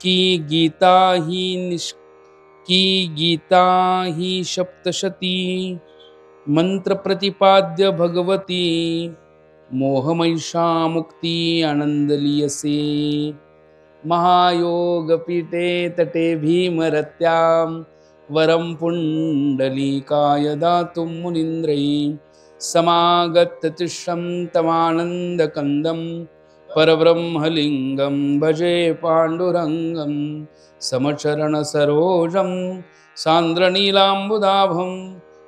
की गीता ही की गीता ही सप्तशती मंत्र प्रतिपाद्य भगवती मोहमैषा मुक्ती आनंदलीयसे महायोग पीठे तटे भीमरत्यां वरं पुंडलीकाय दातुं मुनीन्द्रै समागत्य तिष्ठं तमानन्दकन्दं परब्रह्मलिङ्गं भजे पाण्डुरङ्गं समचरणसरोजं सान्द्रनीलाम्बुदाभं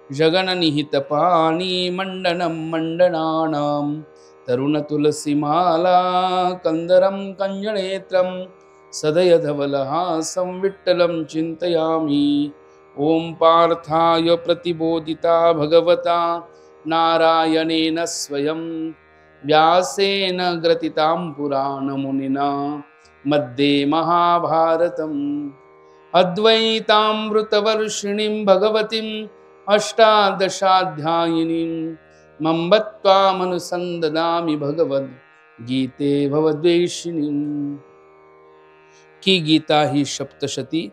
जगन्निहितपाणि मण्डनं मण्डनानां तरुणतुलसीमाला कंदरं कञ्जनेत्रं सदयधवलहासं विठ्ठलं चिन्तयामि। ॐ पार्थाय प्रतिबोधिता भगवता नारायणेन स्वयं व्यासेन ग्रथितां पुराणमुनिना मध्ये महाभारतम् अद्वैतामृतवर्षिणीं भगवतीम् अष्टादशाध्यायिनीं मम्बत्वामनुसन्ददामि भगवद्गीते भवद्वेषिणीं। की गीता ही सप्तशती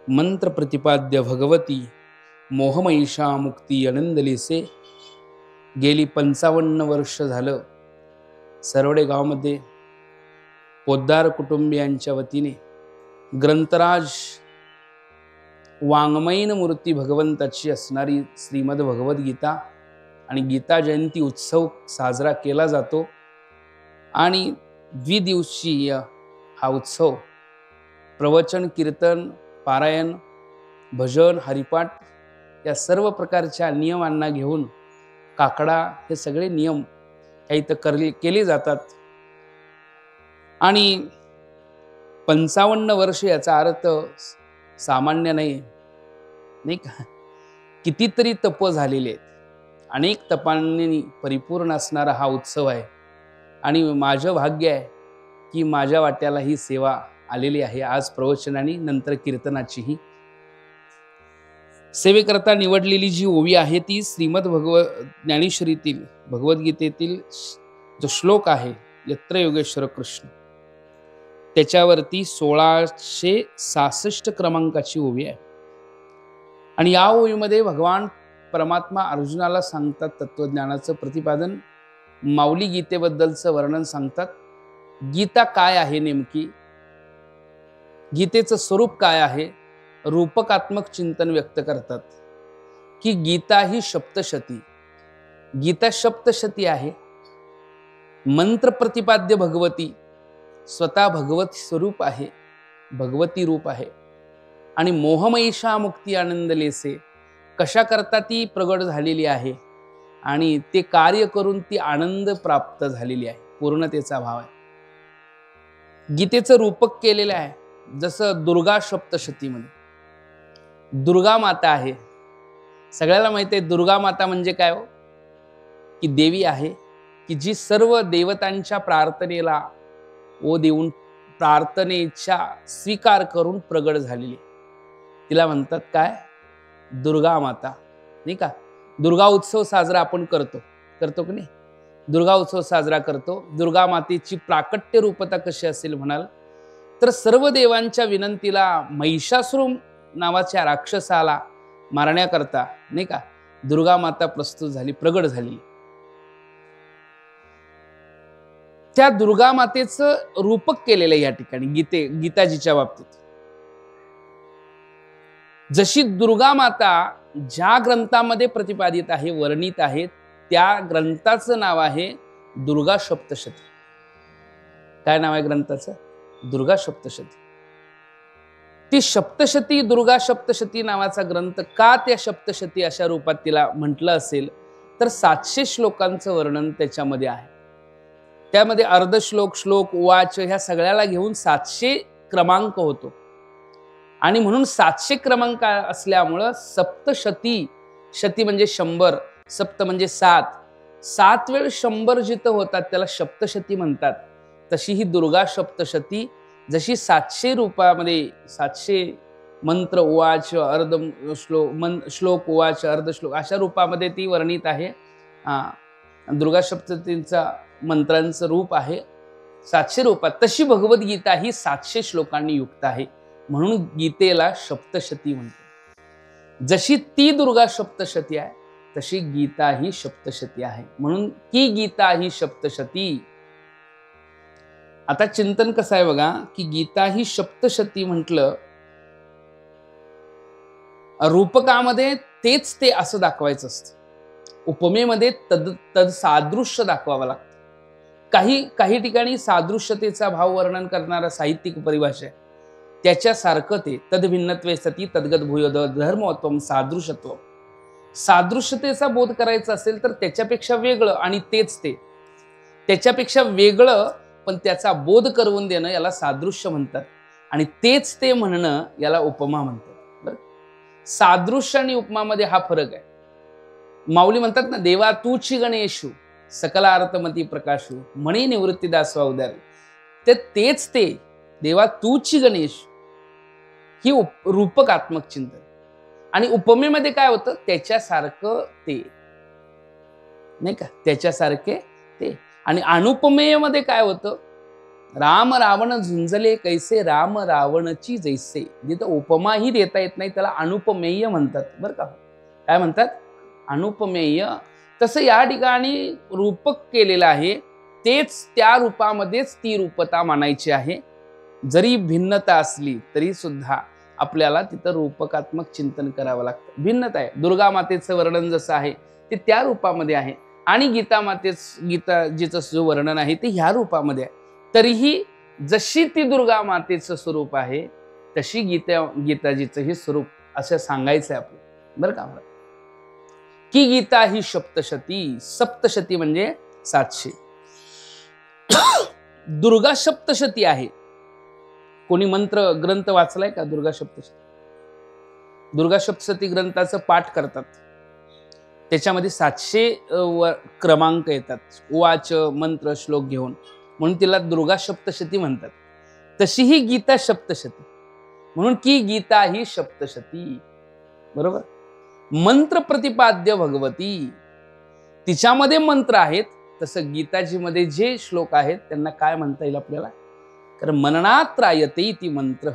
मंत्र प्रतिपाद्य भगवती मोहमैषा मुक्ती आनंदलीसे। गेली 55 वर्ष झालं सरवडे गावामध्ये पोद्दार कुटुंबियांच्या वतीने ग्रंथराज वाङ्मयीन मूर्ती भगवंताची असणारी श्रीमद भगवद्गीता आणि गीता जयंती उत्सव साजरा केला जातो आणि द्विदिवसीय हा उत्सव प्रवचन कीर्तन पारायण भजन हरिपाठ या सर्व प्रकारच्या नियमांना घेऊन काकडा हे सगळे नियम काही केले जातात आणि 55 वर्ष याचा अर्थ सामान्य नाही का। कितीतरी तप झालेले आहेत, अनेक तपांनी परिपूर्ण असणारा हा उत्सव आहे आणि माझं भाग्य आहे की माझ्या वाट्याला ही सेवा आलेली आहे। आज प्रवचनाने नंतर कीर्तनाचीही सेवेकरता निवडलेली जी ओवी आहे ती श्रीमद ज्ञानेश्वरीतील भगवद्गीतेतील जो श्लोक आहे यत्र योगेश्वर कृष्ण त्याच्यावरती 1666 क्रमांकाची ओवी आहे आणि या ओवीमध्ये भगवान परमात्मा अर्जुनाला सांगतात तत्वज्ञानाचं प्रतिपादन, माऊली गीतेबद्दलचं वर्णन सांगतात। गीता काय आहे नेमकी, गीतेचं स्वरूप काय आहे, रूपकात्मक चिंतन व्यक्त करतात की गीता ही सप्तशती, गीता सप्तशती आहे, मंत्र प्रतिपाद्य भगवती, स्वतः भगवत स्वरूप आहे, भगवती रूप आहे आणि मोहमैषा मुक्ती आनंदलेसे कशा करता ती प्रगट झालेली आहे आणि ते कार्य करून ती आनंद प्राप्त झालेली आहे, पूर्णतेचा भाव आहे। गीतेचं रूपक केलेलं आहे जसं दुर्गा सप्तशतीमध्ये दुर्गा माता आहे। सगळ्याला माहिती आहे दुर्गा माता म्हणजे काय हो, की देवी आहे की जी सर्व देवतांच्या प्रार्थनेला ओ देऊन प्रार्थनेचा स्वीकार करून प्रगट झालेली, तिला म्हणतात काय दुर्गा माता, नाही का। दुर्गा उत्सव साजरा आपण करतो की नाही, दुर्गा उत्सव साजरा करतो। दुर्गा मातेची प्राकट्य रूपता कशी असेल म्हणाल तर सर्व देवांच्या विनंतीला महिषासुर नावाच्या राक्षसाला मारण्याकरता नाही का दुर्गा माता प्रस्तुत झाली, प्रगट झाली। त्या दुर्गा मातेचं रूपक केलेलं या ठिकाणी गीताजीच्या बाबतीत। जशी दुर्गा माता ज्या ग्रंथामध्ये प्रतिपादित आहे, वर्णित आहे, त्या ग्रंथाचं नाव आहे दुर्गा सप्तशती। काय नाव आहे ग्रंथाचं? दुर्गा सप्तशती। ती सप्तशती दुर्गा सप्तशती नावाचा ग्रंथ का त्या सप्तशती अशा रूपात तिला म्हटलं असेल तर 700 श्लोकांचं वर्णन त्याच्यामध्ये आहे। त्यामध्ये अर्धश्लोक, श्लोक, उवाच ह्या सगळ्याला घेऊन 700 क्रमांक होतो आणि म्हणून 700 क्रमांक असल्यामुळं सप्तशती, शती म्हणजे 100, सप्त म्हणजे 7, 7 वेळ 100 जिथं होतात त्याला सप्तशती म्हणतात। तशी ही दुर्गा सप्तशती जशी 700 रूपामध्ये 700 मंत्र उवाच अर्ध श्लोक उवाच अर्धश्लोक अशा रूपामध्ये ती वर्णित आहे। दुर्गा सप्तशतींचा मंत्रांचं रूप आहे 700 रूपात. तशी भगवद्गीता ही 700 श्लोकांनी युक्त आहे, म्हणून गीतेला सप्तशती म्हणतात. जशी ती दुर्गा सप्तशती आहे तशी गीता ही सप्तशती आहे, म्हणून की गीता ही सप्तशती. आता चिंतन कसं आहे बघा, की गीता ही सप्तशती म्हटलं, रूपकामध्ये तेच ते असं दाखवायचं असतं, उपमेमध्ये तद सादृश्य दाखवावं लागतं. काही ठिकाणी सादृश्यतेचा भाव वर्णन करणारा साहित्यिक परिभाषा आहे, त्याच्यासारखं ते तद्भिन्नत्वे सती तद्गत भूयोद धर्मोत्तम सादृश्यत्व. सादृश्यतेचा बोध करायचा असेल तर त्याच्यापेक्षा वेगळं आणि तेच ते, त्याच्यापेक्षा वेगळं पण त्याचा बोध करून देणं याला सादृश्य म्हणतात, आणि तेच ते म्हणणं याला उपमा म्हणतात. बरं, सादृश्य आणि उपमामध्ये हा फरक आहे. माऊली म्हणतात ना, देवा तूची गणेशू सकलार्थमती प्रकाशू म्हणे निवृत्तीदास उदार. तेच ते देवा तूची गणेश ही रूपकात्मक चिंतन, आणि उपमेमध्ये काय होतं, त्याच्यासारखं ते, नाही का, त्याच्यासारखे ते. आणि अनुपमेयमध्ये काय होतं, राम रावण झुंजले कैसे राम रावणची जैसे. जिथं उपमाही देता येत नाही त्याला अनुपमेय म्हणतात. बरं का, काय म्हणतात, अनुपमेय. तसं या ठिकाणी रूपक केलेलं आहे, तेच त्या रूपामध्येच ती रूपता मानायची आहे. जरी भिन्नता असली तरी सुद्धा आपल्याला तिथं रूपकात्मक चिंतन करावं लागतं. भिन्नता आहे, दुर्गा मातेचं वर्णन जसं आहे ते त्या रूपामध्ये आहे, आणि गीताजीचं जो वर्णन आहे ते ह्या रूपामध्ये आहे. तरीही जशी ती दुर्गा मातेचं स्वरूप आहे तशी गीताजीचं हे स्वरूप असं सांगायचं आहे आपलं. बरं का, की गीता ही सप्तशती. सप्तशती म्हणजे 700. दुर्गा सप्तशती आहे. कोणी मंत्र ग्रंथ वाचलाय का दुर्गा सप्तशती? दुर्गा सप्तशती ग्रंथाचं पाठ करतात, त्याच्यामध्ये 700 क्रमांक येतात, वाच मंत्र श्लोक घेऊन, म्हणून तिला दुर्गा सप्तशती म्हणतात. तशी ही गीता सप्तशती, म्हणून की गीता ही सप्तशती. बरोबर, मंत्र प्रतिपाद्य भगवती, तिच्यामध्ये मंत्र आहेत. तसं गीताजीमध्ये जे श्लोक आहेत त्यांना काय म्हणता येईल आपल्याला, कारण मननात रायते ती मंत्र,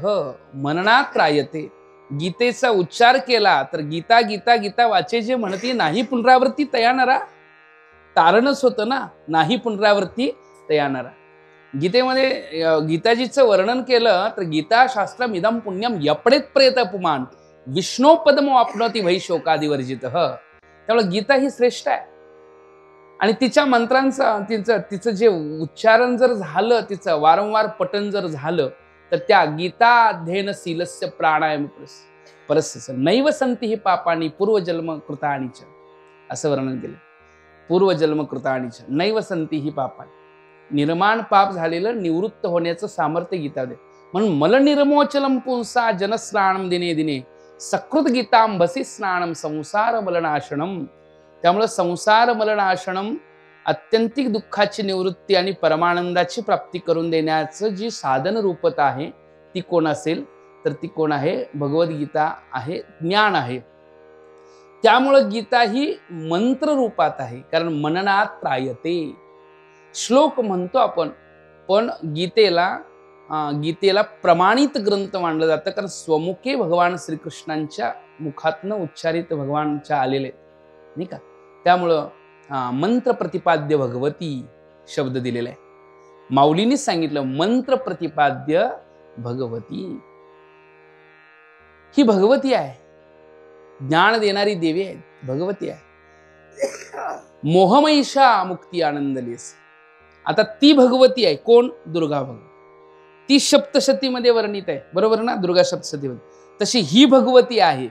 मननात रायते. गीतेचा उच्चार केला तर गीता गीता गीता वाचे जे म्हणते, नाही पुनरावृत्ती तयानरा. तारणच होतं ना, नाही पुनरावृत्ती तयानरा. गीतेमध्ये गीताजीचं वर्णन केलं तर गीता शास्त्रम इदम पुण्यम यपडेत प्रेत पुमान विष्णू पदमो आपनोती वै शोकादिवर्जित. त्यामुळे गीता ही श्रेष्ठ आहे, आणि तिच्या मंत्रांचं तिचं जे उच्चारण जर झालं, तिचं वारंवार पठण जर झालं, तर त्या गीताध्ययनशीलस्य प्राणायाम परस्य नैव संती ही पापानी पूर्वजन्म कृतानीच, असं वर्णन केलं. पूर्वजन्म कृतानीच नैव संती ही पापानी, निर्माण पाप झालेलं निवृत्त होण्याचं सामर्थ्य गीता दे. म्हणून मल निर्मोचलम पुंसा जनस्नानम दिने दिने सकृत गीतांबसी स्नानम संसार मलनाशनम. त्यामुळे संसार मलनाशनम, अत्यंतिक दुःखाची निवृत्ती आणि परमानंदाची प्राप्ती करून देण्याचं जी साधन रूपता आहे ती कोण असेल तर ती कोण आहे, भगवद्गीता आहे, ज्ञान आहे. त्यामुळं गीता ही मंत्र रूपात आहे, कारण मननात त्रायते. श्लोक म्हणतो आपण, पण गीतेला प्रमाणित ग्रंथ मानलं जातं, कारण स्वमुखे भगवान श्रीकृष्णांच्या मुखातनं उच्चारित भगवानच्या आलेले, नाही का. त्यामुळं मंत्र प्रतिपाद्य भगवती शब्द दिलेला आहे. माऊलींनी सांगितलं मंत्र प्रतिपाद्य भगवती. ही भगवती आहे, ज्ञान देणारी देवी आहे, भगवती आहे. मोहमैषा मुक्ती आनंदलेस. आता ती भगवती आहे कोण, दुर्गा भगवती. ती सप्तशतीमध्ये वर्णित आहे, बरोबर ना, दुर्गा सप्तशतीमध्ये. तशी ही भगवती आहे,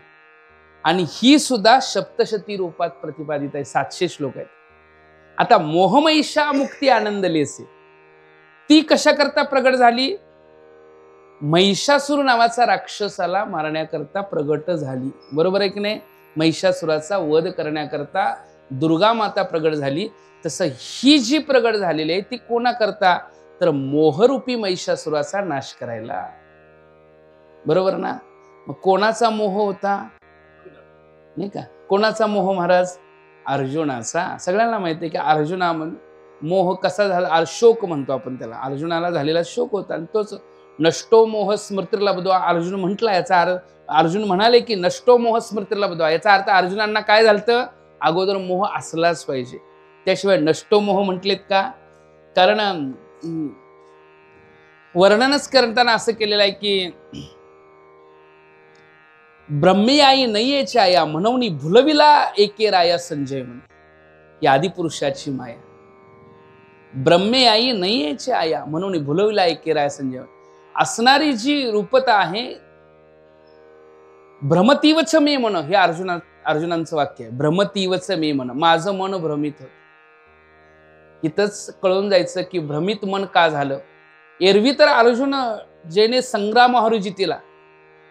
आणि ही सुद्धा सप्तशती रूपात प्रतिपादित आहे. 700 श्लोक आहेत. आता मोहमैषा मुक्ती आनंदलेसे, ती कशा करता प्रगट झाली, महिषासुर नावाचा राक्षसाला मारण्याकरता प्रगट झाली. बरोबर आहे की नाही, महिषासुराचा वध करण्याकरता दुर्गा माता प्रगट झाली. तसं ही जी प्रगट झालेली आहे ती कोणाकरता, तर मोहरूपी महिषासुराचा नाश करायला. बरोबर ना. मग कोणाचा मोह होता, नाही का, कोणाचा मोह महाराज, अर्जुनाचा. सगळ्यांना माहिती आहे की अर्जुना मोह कसा झाला, शोक म्हणतो आपण त्याला, अर्जुनाला झालेला शोक होता आणि तोच नष्टो मोह स्मृतिर्लब्ध्वा अर्जुन म्हटला, याचा अर्थ अर्जुन म्हणाले की नष्टो मोह स्मृतिर्लब्ध्वा, याचा अर्थ अर्जुनांना काय झालं, अगोदर मोह असलाच पाहिजे, त्याशिवाय नष्टो मोह म्हटलेत का? कारण वर्णनच करताना असं केलेलं आहे की ब्रह्मयाई नये छाया म्हणून भुलविला एके राया संजय म्हणे, ही आदिपुरुषाची माया. ब्रह्मयाई नये छाया म्हणून भुलविला एके राया संजय, असणारी जी रूपता आहे, भ्रमतीवच मे मन, हे अर्जुनांचं वाक्य आहे. भ्रमतीवच मे मन, माझं मन भ्रमित होत. इथंच कळून जायचं की भ्रमित मन का झालं. एरवी तर अर्जुन जेने संग्राम हरुजितीला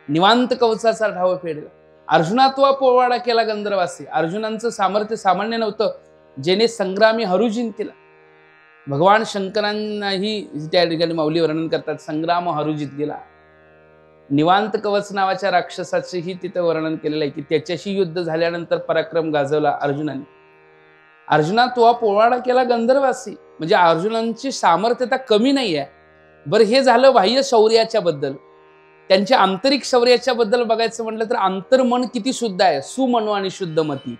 निवांत कवचाचा ढाव फेडला, अर्जुनात्वा पोवाडा केला गंधर्वासी. अर्जुनांचं सामर्थ्य सामान्य नव्हतं, जेने संग्रामी हरुजिंतीला. भगवान शंकरांनाही त्या ठिकाणी माऊली वर्णन करतात, संग्राम हरुजित गेला. निवांत कवच नावाच्या राक्षसाचेही तिथं वर्णन केलेलं आहे की त्याच्याशी युद्ध झाल्यानंतर पराक्रम गाजवला अर्जुनाने. अर्जुनात्वा पोवाडा केला गंधर्वासी, म्हणजे अर्जुनांची सामर्थ्यता कमी नाही आहे. बरं, हे झालं बाह्य शौर्याच्या बद्दल. त्यांच्या आंतरिक शौर्याच्या बद्दल बघायचं म्हटलं तर अंतर्मन किती शुद्ध आहे, सुमनो आणि शुद्ध मती,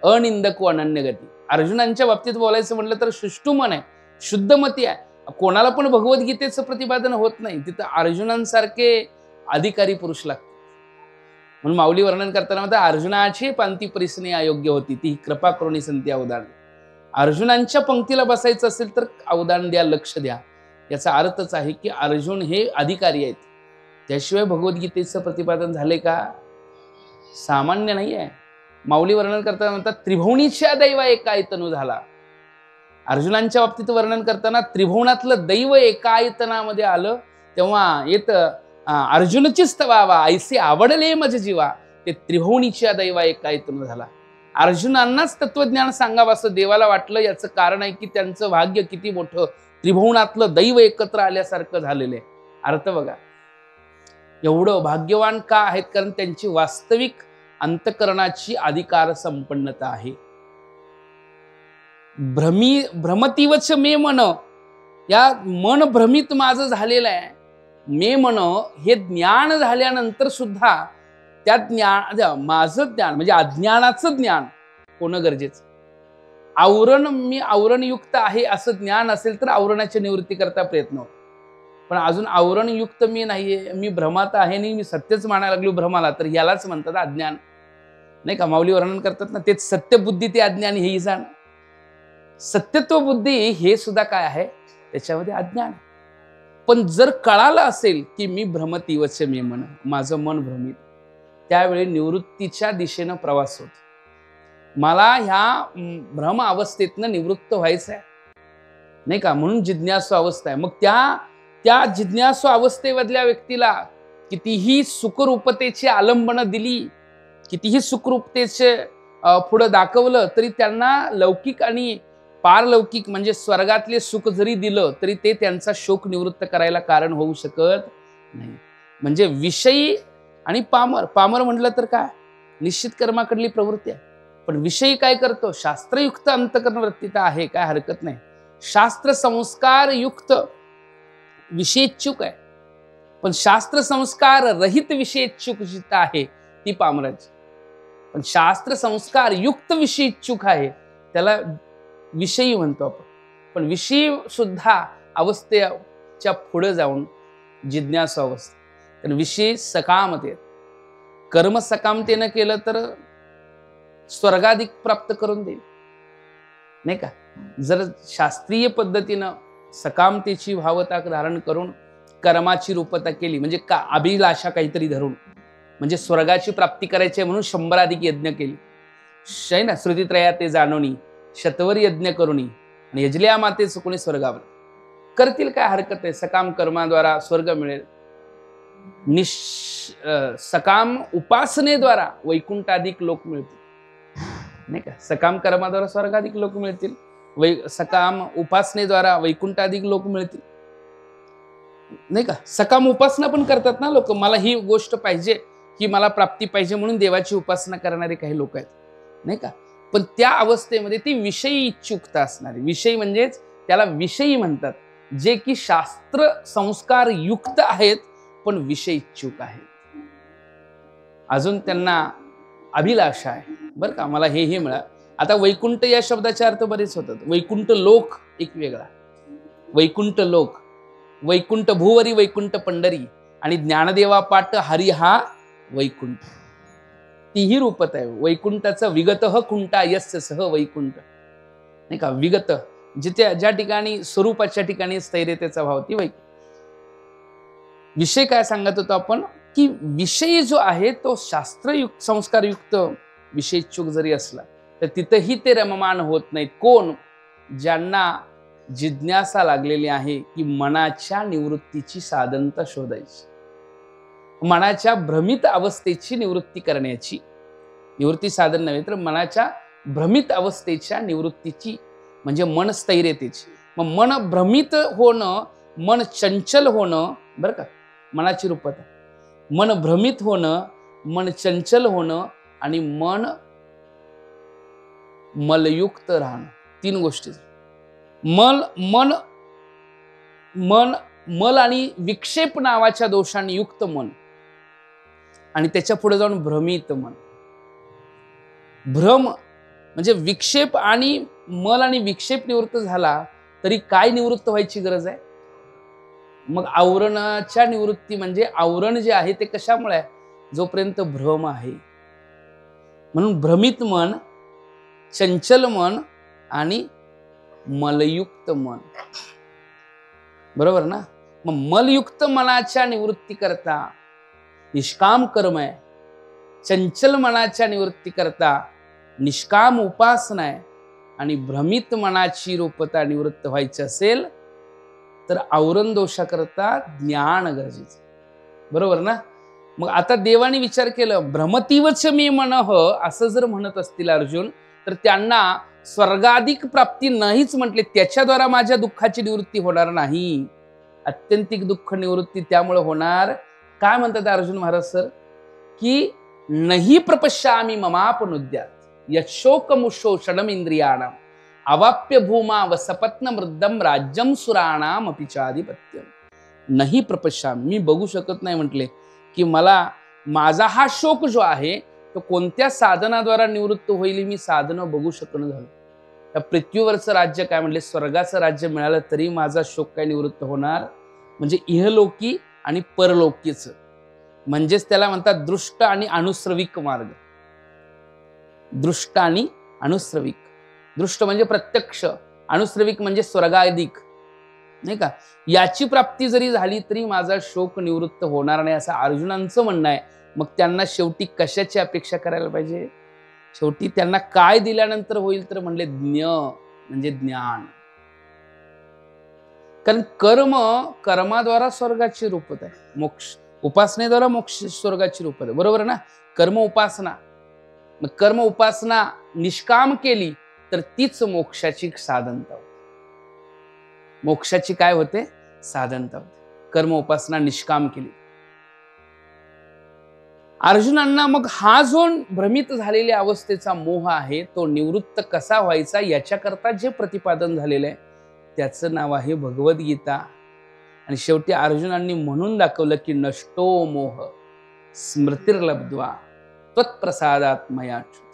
अनिंदक व अनन्य गती. अर्जुनांच्या बाबतीत बोलायचं म्हटलं तर सुष्टू मन आहे, शुद्ध मती आहे. कोणाला पण भगवद्गीतेचं प्रतिपादन होत नाही, तिथं अर्जुनांसारखे अधिकारी पुरुष लागतात. म्हणून माऊली वर्णन करताना म्हणतात, अर्जुनाची पंक्ती परिसने अयोग्य होती, ती कृपा करुणी संती अवदान. अर्जुनांच्या पंक्तीला बसायचं असेल तर अवदान द्या, लक्ष द्या. याचा अर्थच आहे की अर्जुन हे अधिकारी आहेत, त्याशिवाय भगवद्गीतेचं प्रतिपादन झाले का? सामान्य नाही आहे. माऊली वर्णन करताना म्हणतात, त्रिभुवनीच्या दैव एकायतनु झाला. अर्जुनांच्या बाबतीत वर्णन करताना त्रिभुवनातलं दैव एकायतनामध्ये आलं, तेव्हा येत अर्जुनचीच तवावा ऐसे आवडले मज जीवा, ते त्रिभुवनीच्या दैवा एकायतनु झाला. अर्जुनांनाच तत्वज्ञान सांगावं असं देवाला वाटलं. याचं कारण आहे की त्यांचं भाग्य किती मोठं, त्रिभुवनातलं दैव एकत्र आल्यासारखं झालेलं आहे. अर्थ बघा, एवढं भाग्यवान का आहेत? कारण त्यांची वास्तविक अंतकरणाची अधिकार संपन्नता आहे. भ्रमतीवच मे मन, या मन भ्रमित माझं झालेलं आहे. मे मन हे ज्ञान झाल्यानंतर सुद्धा त्या ज्ञान, माझं ज्ञान म्हणजे अज्ञानाचं ज्ञान होणं गरजेचं. मी आवरणयुक्त आहे असं ज्ञान असेल तर आवरणाची निवृत्ती करता प्रयत्न होतो. पण अजून आवरणयुक्त मी नाहीये, मी भ्रमात आहे आणि मी सत्यच मानायला लागलो भ्रमाला, तर यालाच म्हणतात अज्ञान, नाही का? माऊली वर्णन करतात ना, तेच सत्य बुद्धी ते अज्ञान, हेही जाण. सत्यत्व बुद्धी हे सुद्धा काय आहे, त्याच्यामध्ये अज्ञान. पण जर कळालं असेल की मी भ्रमतीवच मे मन, माझं मन भ्रमित, त्यावेळी निवृत्तीच्या दिशेनं प्रवास होतो. मला ह्या भ्रम अवस्थेतनं निवृत्त व्हायचं आहे, नाही का? म्हणून जिज्ञासू अवस्था आहे. मग त्या जिज्ञासू अवस्थेमधल्या व्यक्तीला कितीही सुखरूपतेची आलंबनं दिली, कितीही सुखरूपतेचे पुढं दाखवलं, तरी त्यांना लौकिक आणि पारलौकिक म्हणजे स्वर्गातले सुख जरी दिलं तरी ते त्यांचा शोक निवृत्त करायला कारण होऊ शकत नाही. म्हणजे विषयी आणि पामर म्हटलं तर काय, निश्चित कर्माकडली प्रवृत्ती आहे. पण विषयी काय करतो, शास्त्रयुक्त अंतकरण वृत्तीता आहे, काय हरकत नाही. शास्त्र संस्कार युक्त विषयेच्छुक आहे, पण शास्त्र संस्कार रहित विषयेच्छुक जिथं आहे ती पामराची. पण शास्त्र संस्कार युक्त विषयेच्छुक आहे, त्याला विषयी म्हणतो आपण. पण विषयी सुद्धा अवस्थेच्या पुढे जाऊन जिज्ञासू अवस्था. तर विषय सकामते, कर्म सकामतेनं केलं तर स्वर्गाधिक प्राप्त करून देईल, नाही का? जर शास्त्रीय पद्धतीनं सकामतेची भावता धारण करून कर्माची रूपता केली, म्हणजे का अभिलाषा काहीतरी धरून, म्हणजे स्वर्गाची प्राप्ती करायची म्हणून 100 अधिक यज्ञ केली, शय ना, श्रुतित्रया ते जाणोनी शतवर यज्ञ करुणी आणि यजल्या मातेच कोणी स्वर्गावर करतील, काय हरकत आहे? सकाम कर्माद्वारा स्वर्ग मिळेल. सकाम उपासनेद्वारा वैकुंठाधिक लोक मिळतील, नाही का? सकाम कर्माद्वारा स्वर्गाधिक लोक मिळतील, सकाम उपासनेद्वारा वैकुंठाधिक लोक मिळतील, नाही का? सकाम उपासना पण करतात ना लोक, मला ही गोष्ट पाहिजे, ही मला प्राप्ती पाहिजे म्हणून देवाची उपासना करणारे काही लोक आहेत, नाही का? पण त्या अवस्थेमध्ये ती विषयी इच्छुकता असणारी, विषयी म्हणजेच त्याला विषयी म्हणतात, जे की शास्त्र संस्कार युक्त आहेत पण विषय इच्छुक आहेत. अजून त्यांना अभिलाषा आहे बरं का, मला हे मिळा. आता वैकुंठ या शब्दाचे अर्थ बरेच होतात. वैकुंठ लोक एक वेगळा, वैकुंठ लोक, वैकुंठ भुवरी, वैकुंठ पंढरी, आणि ज्ञानदेवा पाट हरी हा वैकुंठ. तीही रूपत आहे. वैकुंठाचं विगतः कुंठा यस्य सह वैकुंठ, नाही का. विगत जिथे ज्या ठिकाणी स्वरूपाच्या ठिकाणी स्थैर्यतेचा भाव, ती वैकुंठ. विषय काय सांगत होतो आपण, की विषय जो आहे तो शास्त्रयुक्त संस्कारयुक्त विषयच्छुक जरी असला तर तिथेही ते रममान होत नाहीत. कोण? ज्यांना जिज्ञासा लागलेली आहे की मनाच्या निवृत्तीची साधनता शोधायची, मनाच्या भ्रमित अवस्थेची निवृत्ती करण्याची. निवृत्ती साधन नव्हे तर मनाच्या भ्रमित अवस्थेच्या निवृत्तीची, म्हणजे मन स्थैर्यतेची. मग मन भ्रमित होणं, मन चंचल होणं, बरं का, मनाची रूपत आहे. मन भ्रमित होणं, मन चंचल होणं आणि मन मलयुक्त राहणं, तीन गोष्टी. मल आणि विक्षेप नावाच्या दोषांनी युक्त मन, आणि त्याच्या पुढे जाऊन भ्रमित मन. भ्रम म्हणजे विक्षेप, आणि मल आणि विक्षेप निवृत्त झाला तरी काय निवृत्त व्हायची गरज आहे? मग आवरणाच्या निवृत्ती, म्हणजे आवरण जे आहे ते कशामुळे आहे? जोपर्यंत भ्रम आहे. म्हणून भ्रमित मन, चंचल मन आणि मलयुक्त मन, बरोबर ना. मग मलयुक्त मनाच्या निवृत्ती करता निष्काम कर्म आहे, चंचल मनाच्या निवृत्ती करता निष्काम उपासना आहे, आणि भ्रमित मनाची रूपता निवृत्त व्हायची असेल तर आवरण दोषाकरता ज्ञान गरजेचं, बरोबर ना. मग आता देवाने विचार केला, भ्रमतीवच मी मनः असं जर म्हणत असतील अर्जुन, तर त्यांना स्वर्गाधिक प्राप्ती नाहीच म्हटले, त्याच्याद्वारा माझ्या दुःखाची निवृत्ती होणार नाही. अत्यंतिक दुःख निवृत्ती त्यामुळे होणार. काय म्हणतात अर्जुन महाराज सर, की नहि प्रपश्यामि ममापनुद्यात यशोकमुषोषणम इंद्रियाणाम अवाप्य भूमा वसपत्न मृद्धम राज्यम सुराणाम अपि चाधिपत्यम. नाही प्रपश्यामि, मी बघू शकत नाही म्हटले, की मला माझा हा शोक जो आहे तो कोणत्या साधनाद्वारा निवृत्त होईल, मी साधनं बघू शकणं झालं. त्या पृथ्वीवरचं राज्य काय म्हणले, स्वर्गाचं राज्य मिळालं तरी माझा शोक काय निवृत्त होणार? म्हणजे इहलोकी आणि परलोकीचं, म्हणजेच त्याला म्हणतात दृष्ट आणि अनुश्रविक मार्ग. दृष्ट आणि अनुश्रविक. दृष्ट म्हणजे प्रत्यक्ष, अनुश्रविक म्हणजे स्वर्गाधिक, नाही का. याची प्राप्ती जरी झाली तरी माझा शोक निवृत्त होणार नाही, असं अर्जुनांचं म्हणणं आहे. मग त्यांना शेवटी कशाची अपेक्षा करायला पाहिजे? शेवटी त्यांना काय दिल्यानंतर होईल? तर म्हणले ज्ञ, म्हणजे ज्ञान. कारण कर्माद्वारा स्वर्गाची रूपत आहे, मोक्ष उपासनेद्वारा मोक्ष स्वर्गाची रूपत आहे, बरोबर ना. कर्म उपासना, मग कर्म उपासना निष्काम केली तर तीच मोक्षाची साधनता होते. मोक्षाची काय होते? साधनता होते, कर्म उपासना निष्काम केली. अर्जुनांना मग हा जो भ्रमित झालेल्या अवस्थेचा मोह आहे तो निवृत्त कसा व्हायचा याच्याकरता जे प्रतिपादन झालेलं आहे त्याचं नाव आहे भगवद्गीता. आणि शेवटी अर्जुनांनी म्हणून दाखवलं की नष्टो मोह स्मृतिर्लब्ध्वा त्वत्प्रसादात् मयाच्युत.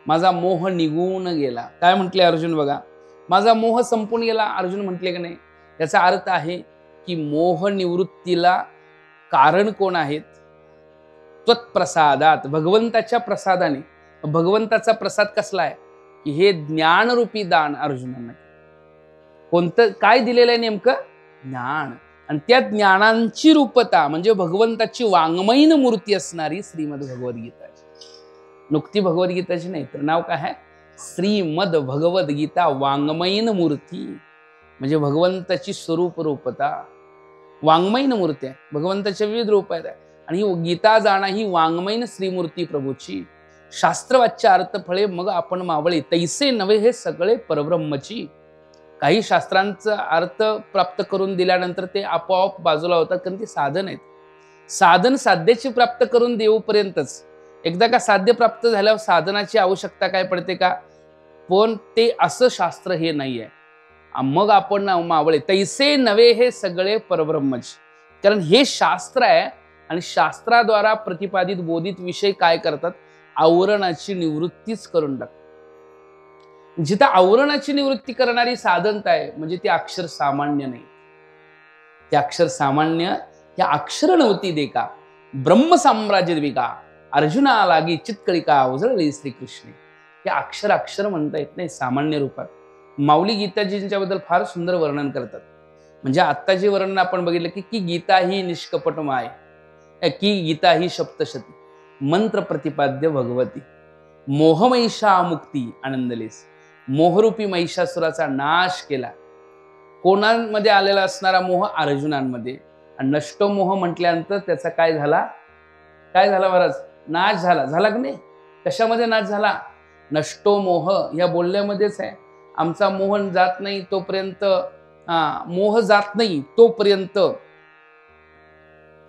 माझा मोह निघून गेला. काय म्हटले अर्जुन बघा, माझा मोह संपून गेला. अर्जुन म्हटले की नाही, याचा अर्थ आहे की मोह निवृत्तीला कारण कोण आहेत? त्वत्प्रसादात, भगवंताच्या प्रसादाने. भगवंताचा प्रसाद कसला आहे? की हे ज्ञानरूपी दान अर्जुनांना. कोणतं काय दिलेलं आहे? नेमकं ज्ञान. आणि त्या ज्ञानांची रूपता म्हणजे भगवंताची वाङ्मयीन मूर्ती असणारी श्रीमद भगवद्गीता. नुकती भगवद्गीताची नाही तर नाव काय आहे? श्रीमद भगवद्गीता वाङ्मयीन मूर्ती. म्हणजे भगवंताची स्वरूप रूपता वाङ्मयीन मूर्ती आहे. भगवंताच्या विविध रूप आहेत आणि ही गीता जाणा ही वाङ्मयीन श्रीमूर्ती प्रभूची. शास्त्रवाच्य अर्थ फळे मग आपण मावळे, तैसे नव्हे हे सगळे परब्रह्मची. काही शास्त्रांचा अर्थ प्राप्त करून दिल्यानंतर ते आपोआप बाजूला होतात, कारण ते साधन आहेत. साधन साध्याची प्राप्त करून देऊपर्यंतच. एकदा का साध्य प्राप्त झाल्यावर साधनाची आवश्यकता काय पडते का? पण ते असं शास्त्र हे नाही आहे. मग आपण मावळे तैसे नवे हे सगळे परब्रह्मच. कारण हे शास्त्र आहे आणि शास्त्राद्वारा प्रतिपादित बोधित विषय काय करतात, आवरणाची निवृत्तीच करून टाकतात. जिथं आवरणाची निवृत्ती करणारी साधनता आहे म्हणजे ते अक्षर सामान्य नाही. ते अक्षर सामान्य या अक्षर नव्हती देका ब्रह्म साम्राज्य विका अर्जुना लागी चित्कळिका उजळली श्रीकृष्ण. हे अक्षर अक्षर म्हणता येत नाही सामान्य रूपात. माऊली गीताजींच्याबद्दल फार सुंदर वर्णन करतात. म्हणजे आत्ता जे वर्णन आपण बघितलं की गीता ही निष्कपट माय, की गीता ही सप्तशती मंत्र प्रतिपाद्य भगवती, मोहमहिषा मुक्ती आनंदलेस. मोहरूपी महिषासुराचा नाश केला. कोणामध्ये आलेला असणारा मोह, अर्जुनांमध्ये. आणि नष्टो मोह म्हटल्यानंतर त्याचा काय झाला महाराज, नाश झाला. झाला की नाही? कशामध्ये नाश झाला? नष्टो मोह या बोलण्यामध्येच आहे. आमचा मोहन जात नाही तोपर्यंत, मोह जात नाही तोपर्यंत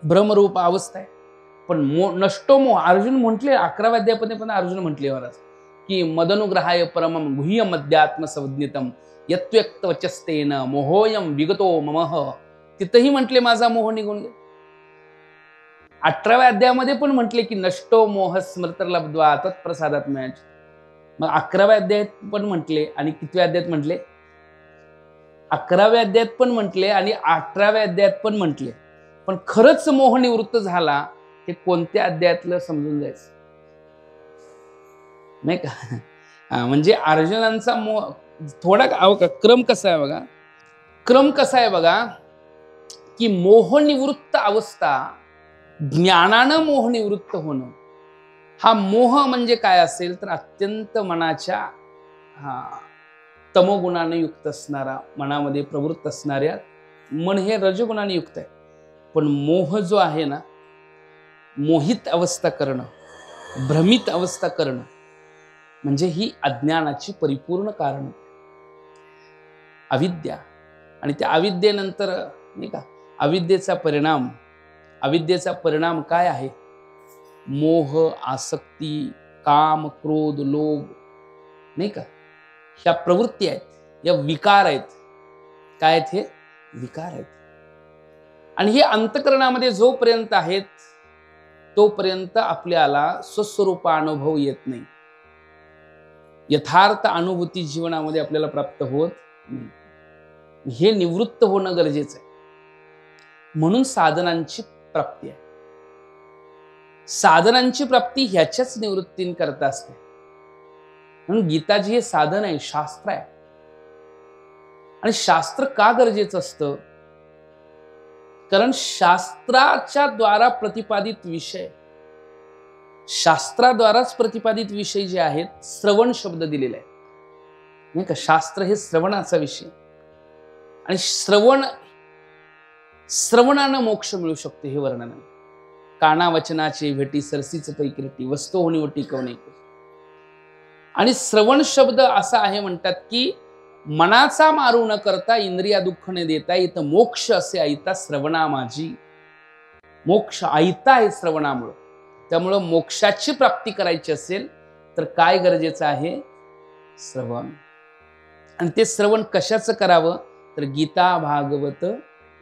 भ्रमरूप अवस्था आहे. पण नष्टो मोह अर्जुन म्हटले 11व्या अध्यायामध्ये पण अर्जुन म्हटले महाराज की मदनुग्रहाय परमम गुह्य मध्यात्म संज्ञितम यत्व्यक्त वचस्तेन मोहोयम विगतो ममः. तिथंही म्हटले माझा मोह निघून गेला. 18व्या अध्यायामध्ये पण म्हटले की नष्टो मोह स्मृतर लब्ध्वा तत्प्रसादात मिळायचे. मग 11व्या अध्यायात पण म्हटले आणि कितव्या अध्यायात म्हटले? 11व्या अध्यायात पण म्हटले आणि 18व्या अध्यायात पण म्हटले. पण खरंच मोह निवृत्त झाला हे कोणत्या अध्यायातलं समजून जायचं नाही का? म्हणजे अर्जुनांचा मोह थोडा क्रम कसा आहे बघा, क्रम कसा आहे बघा की मोहनिवृत्त अवस्था, ज्ञानानं मोहनिवृत्त होणं. हा मोह म्हणजे काय असेल तर अत्यंत मनाच्या तमोगुणाने युक्त असणारा, मनामध्ये प्रवृत्त असणाऱ्या, मन हे रजगुणाने युक्त आहे. पण मोह जो आहे ना, मोहित अवस्था करणं, भ्रमित अवस्था करणं म्हणजे ही अज्ञानाची परिपूर्ण कारण, अविद्या. आणि त्या अविद्येनंतर नाही का, अविद्येचा परिणाम काय आहे? मोह, आसक्ती, काम, क्रोध, लोभ नाही का, ह्या प्रवृत्ती आहेत, या विकार आहेत. काय आहेत हे? विकार आहेत. आणि हे अंतःकरणामध्ये जोपर्यंत आहेत तोपर्यंत आपल्याला स्वस्वरूपा अनुभव येत नाही. यथार्थ अनुभूती जीवनामध्ये आपल्याला प्राप्त होत नाही. हे निवृत्त होणं गरजेचं आहे. म्हणून साधनांची प्राप्ती आहे. साधनांची प्राप्ती ह्याच्याच निवृत्तींकरता असते. म्हणून गीताजी हे साधन आहे, शास्त्र आहे. आणि शास्त्र का गरजेचं असतं? कारण शास्त्राच्या द्वारा प्रतिपादित विषय, शास्त्राद्वाराच प्रतिपादित विषय जे आहेत, श्रवण शब्द दिलेला आहे नाही का. शास्त्र हे श्रवणाचा विषय आणि श्रवणानं मोक्ष मिळू शकतो हे वर्णन आहे. काना वचनाचे भेटी सरसीच पैकिरटी वस्तू होणी व टिकवणे. आणि श्रवण शब्द असा आहे म्हणतात की मनाचा मारू न करता इंद्रिया दुःख न देता इथं मोक्ष असे ऐता श्रवणा माझी. मोक्ष ऐता आहे श्रवणामुळं. त्यामुळं मोक्षाची प्राप्ती करायची असेल तर काय गरजेचं आहे? श्रवण. आणि ते श्रवण कशाचं करावं तर गीता भागवत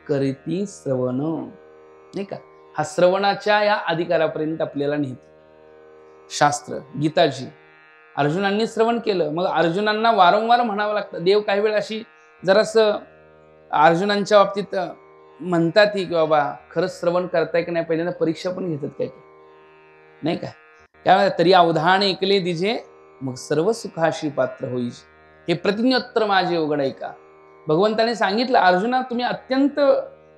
करीती श्रवण नाही का. हा श्रवणाच्या या अधिकारापर्यंत आपल्याला नेतो शास्त्र. गीताजी अर्जुनांनी श्रवण केलं, मग अर्जुनांना वारंवार म्हणावं लागतं. देव काही वेळ अशी जरासं अर्जुनांच्या बाबतीत म्हणतात की बाबा खरंच श्रवण करताय की नाही, पहिल्यांदा परीक्षा पण घेतात काय नाही का. त्यामुळे तरी अवधान ऐकले दिजे मग सर्व सुखाशी पात्र होईल. हे प्रतिज्ञोत्तर माझे उघड ऐका. भगवंताने सांगितलं अर्जुना तुम्ही अत्यंत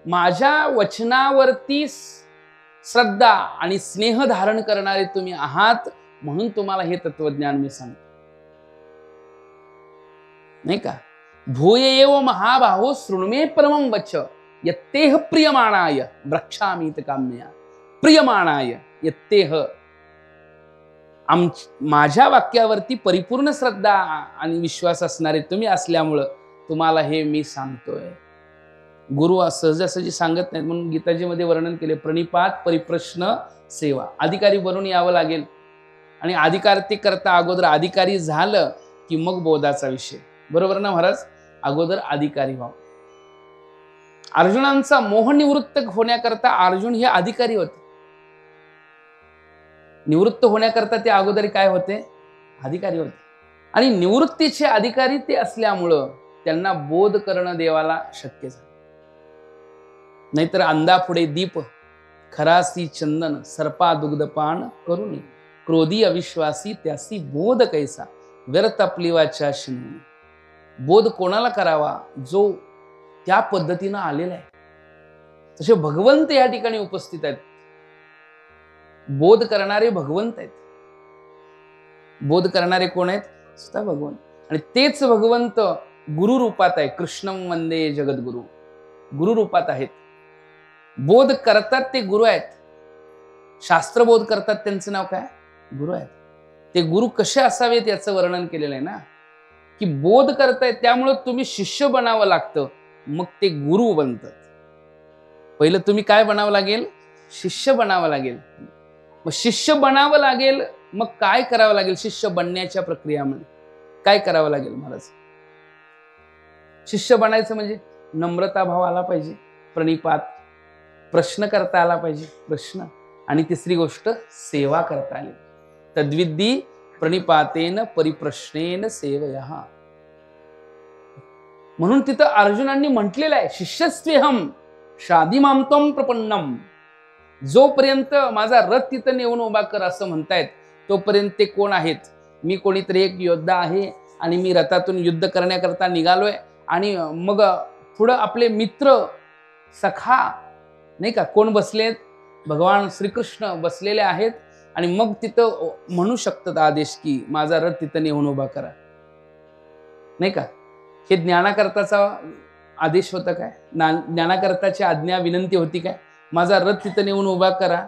माझ्या वचनावरती श्रद्धा आणि स्नेह धारण करणारे तुम्ही आहात, म्हणून तुम्हाला हे तत्वज्ञान मी सांगतो नाही का. भूय एव महाबाहो शृणुमे परमं वच यत्तेह प्रियमाणाय वृक्षामीत काम्या. प्रियमाणाय यत्तेह, माझ्या वाक्यावरती परिपूर्ण श्रद्धा आणि विश्वास असणारे तुम्ही असल्यामुळं तुम्हाला हे मी सांगतोय. गुरु सहजासहजी सांगत नाहीत म्हणून गीताजीमध्ये वर्णन केले. प्रणिपात परिप्रश्न सेवा. अधिकारी बनून यावं लागेल आणि अधिकार ते करता अगोदर अधिकारी झालं की मग बोधाचा विषय. बरोबर ना महाराज. अगोदर अधिकारी व्हावं. अर्जुनांचा मोह निवृत्त होण्याकरता अर्जुन हे अधिकारी होते. निवृत्त होण्याकरता ते अगोदर काय होते? अधिकारी होते. आणि निवृत्तीचे अधिकारी ते असल्यामुळं त्यांना बोध करणं देवाला शक्य झालं. नाहीतर अंधा पुढे दीप, खरासी चंदन, सर्पा दुग्धपान करुणी, क्रोधी अविश्वासी त्यासी बोध कैसा, व्यर्थ आपली वाचा शिनून. बोध कोणाला करावा? जो त्या पद्धतीनं आलेला आहे. तसे भगवंत या ठिकाणी उपस्थित आहेत. बोध करणारे भगवंत आहेत. बोध करणारे कोण आहेत? स्वतः भगवंत. आणि तेच भगवंत गुरु रूपात आहे. कृष्णं वंदे जगद्गुरु. गुरु रूपात आहेत. बोध करतात ते गुरु आहेत. शास्त्र बोध करतात त्यांचं नाव काय? गुरु आहेत. ते गुरु कसे असावेत याचं वर्णन केलेलं आहे ना, की बोध करतायत त्यामुळे तुम्ही शिष्य बनावं लागतं, मग ते गुरु बनतात. पहिलं तुम्ही काय बनावं लागेल? शिष्य बनावं लागेल. मग शिष्य बनावं लागेल, मग काय करावं लागेल? शिष्य बनण्याच्या प्रक्रियामध्ये काय करावं लागेल महाराज? शिष्य बनायचं म्हणजे नम्रता भाव आला पाहिजे, प्रणिपात, प्रश्न करता आला पाहिजे, प्रश्न. आणि तिसरी गोष्ट सेवा करता आली. तद्विद्धी प्रणिपातेन परिप्रश्नेन सेवयः. म्हणून तिथं अर्जुनांनी म्हटलेलं आहे, शिष्यस्वेहम शादीमां त्वं प्रपन्नम. जोपर्यंत माझा रथ तिथं नेऊन उभा कर असं म्हणतायत, तोपर्यंत ते कोण आहेत? मी कोणीतरी एक योद्धा आहे आणि मी रथातून युद्ध करण्याकरता निघालोय. आणि मग पुढं आपले मित्र सखा नाही का कोण बसलेत? भगवान श्रीकृष्ण बसलेले आहेत. आणि मग तिथं म्हणू शकतात आदेश की माझा रथ तिथं नेऊन उभा करा, नाही का? हे ज्ञानाकरताचा आदेश होता काय? ज्ञानाकरताची आज्ञा विनंती होती काय? माझा रथ तिथं नेऊन उभा करा,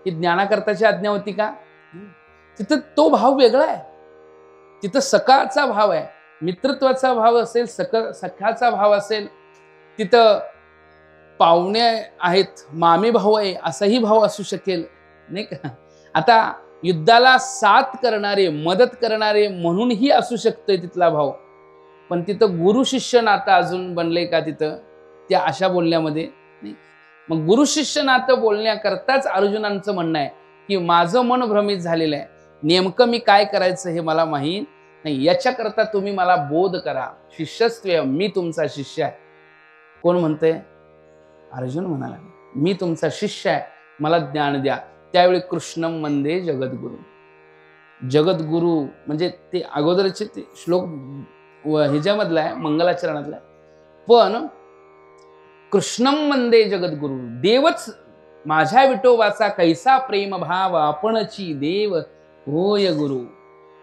ही ज्ञानाकरताची आज्ञा होती का? तिथं तो भाव वेगळा आहे. तिथं सखाचा भाव आहे, मित्रत्वाचा भाव असेल, सख्याचा भाव असेल, तिथं पाहुणे आहेत, मामे भाऊ आहे असाही भाव असू शकेल, नाही का? आता युद्धाला साथ करणारे, मदत करणारे म्हणूनही असू शकतोय तिथला भाव. पण तिथं गुरु शिष्य नातं अजून बनले का तिथं त्या अशा बोलण्यामध्ये? नाही. मग गुरु शिष्य नातं बोलण्याकरताच अर्जुनांचं म्हणणं आहे की माझं मन भ्रमित झालेलं आहे, नेमकं मी काय करायचं हे मला माहीत नाही, याच्याकरता तुम्ही मला बोध करा. शिष्यस्त्व, मी तुमचा शिष्य आहे. कोण म्हणतंय? अर्जुन म्हणाला, मी तुमचा शिष्य आहे, मला ज्ञान द्या. त्यावेळी कृष्णं वंदे जगद्गुरु. जगद्गुरु म्हणजे ते अगोदरचे ते श्लोक ह्याच्यामधला आहे, मंगलाचरणातला आहे. पण कृष्णं वंदे जगद्गुरु, देवच माझ्या विठोबाचा कैसा प्रेम भाव, आपणची देव होय गुरु.